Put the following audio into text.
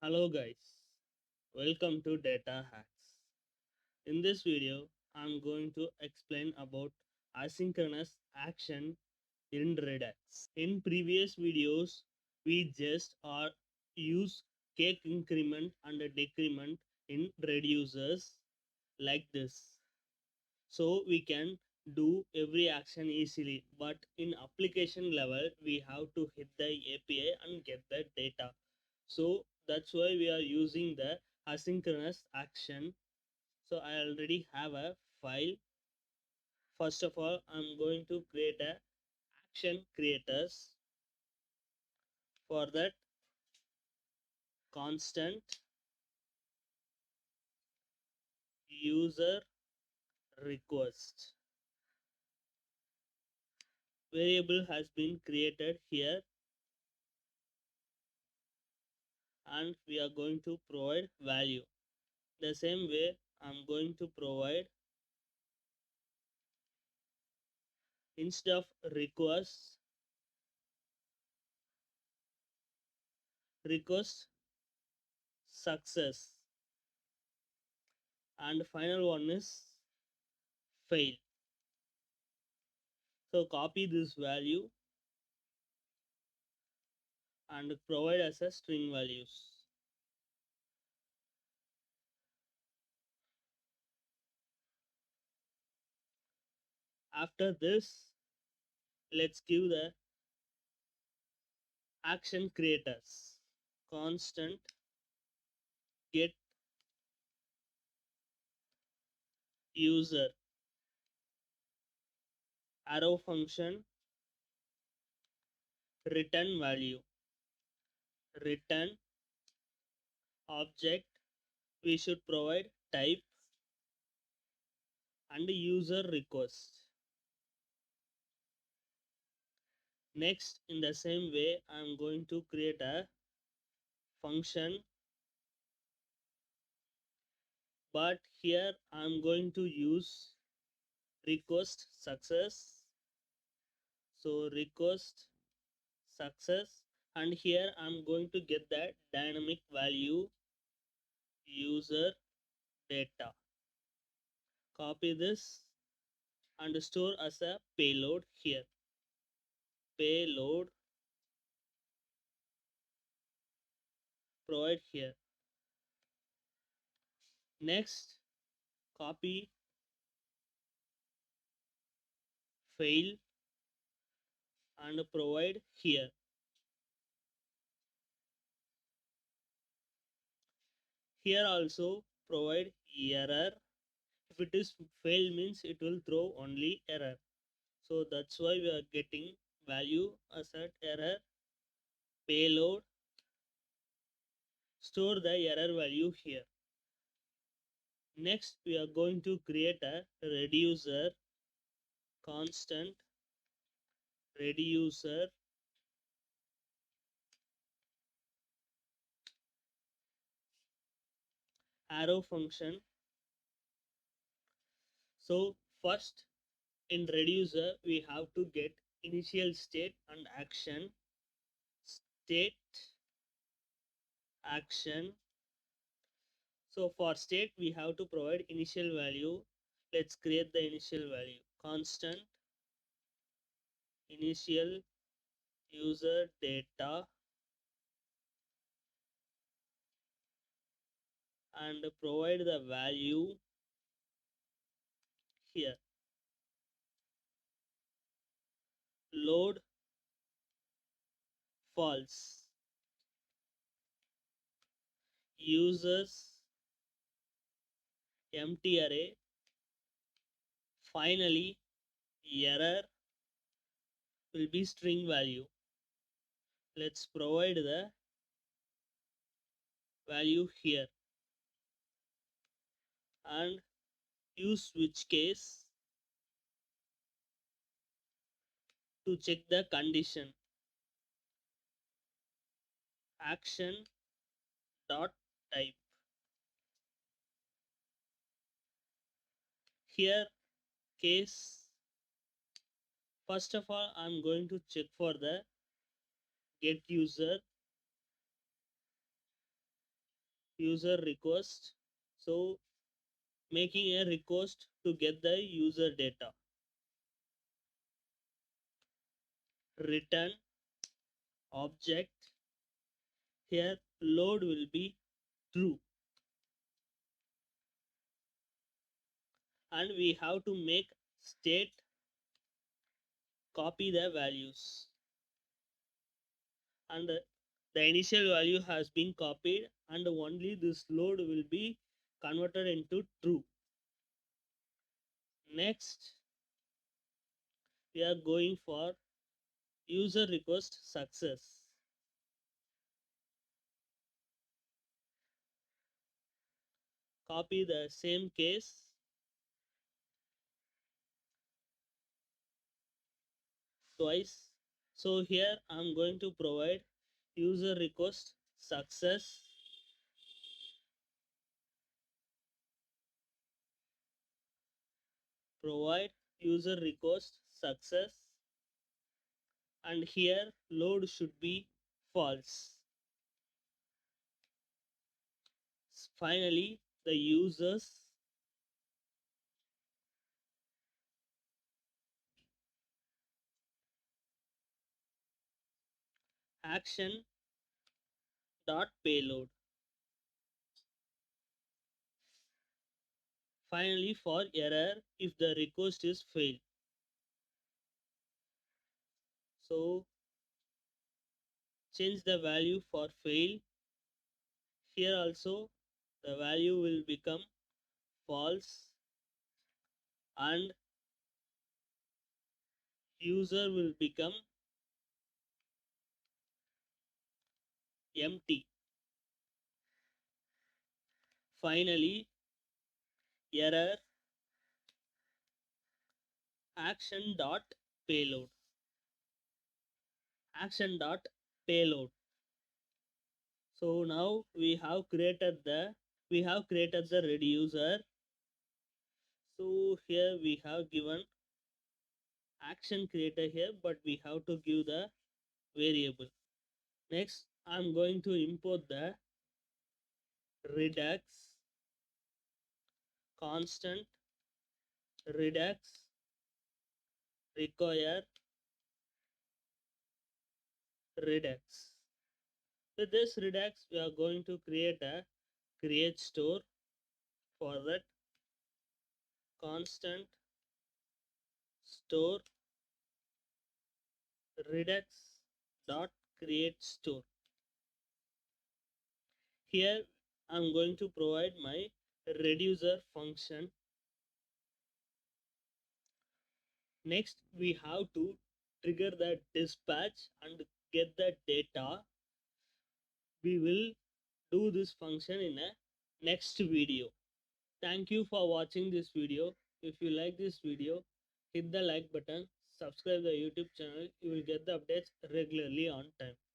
Hello guys, welcome to Data Hacks. In this video, I'm going to explain about asynchronous action in Redux. In previous videos, we just use cake increment and decrement in reducers like this. So we can do every action easily, but in application level we have to hit the API and get the data. So that's why we are using the asynchronous action. So I already have a file. First of all, I'm going to create a action creators. For that, constant user request variable has been created here, and we are going to provide value. The same way I'm going to provide, instead of request success, and final one is fail. So copy this value and provide as a string values. After this, let's give the action creators constant get user arrow function return value, return object. We should provide type and user request. Next, in the same way, I'm going to create a function, but here I'm going to use request success. So request success, and here I'm going to get that dynamic value user data. Copy this and store as a payload here. Payload provide here. Next, copy fail and provide here. Here also provide error. If it is fail means it will throw only error. So that's why we are getting value as an error. Payload, store the error value here. Next, we are going to create a reducer constant reducer arrow function. So first, in reducer we have to get initial state and action. State action. So for state we have to provide initial value. Let's create the initial value constant initial user data and provide the value here. Load false, users empty array. Finally, error will be string value. Let's provide the value here and use switch case to check the condition. Action dot type. Here case, first of all I'm going to check for the get user user request. So making a request to get the user data. Return object. Here load will be true, and we have to make state copy the values, and the initial value has been copied, and only this load will be converted into true. Next, we are going for user request success. Copy the same case twice. So here I'm going to provide user request success, provide user request success, and here load should be false. Finally, the users action dot payload. Finally, for error, if the request is failed. So change the value for fail. Here also the value will become false, and user will become empty. Finally, error action dot payload. Action dot payload. So now we have created the reducer. So here we have given action creator here, but we have to give the variable. Next, I'm going to import the redux constant redux require redux. With this redux, we are going to create a create store. For that, constant store redux dot create store. Here I'm going to provide my reducer function. Next, we have to trigger the dispatch and get the data. We will do this function in a next video. Thank you for watching this video. If you like this video, hit the like button, subscribe the YouTube channel. You will get the updates regularly on time.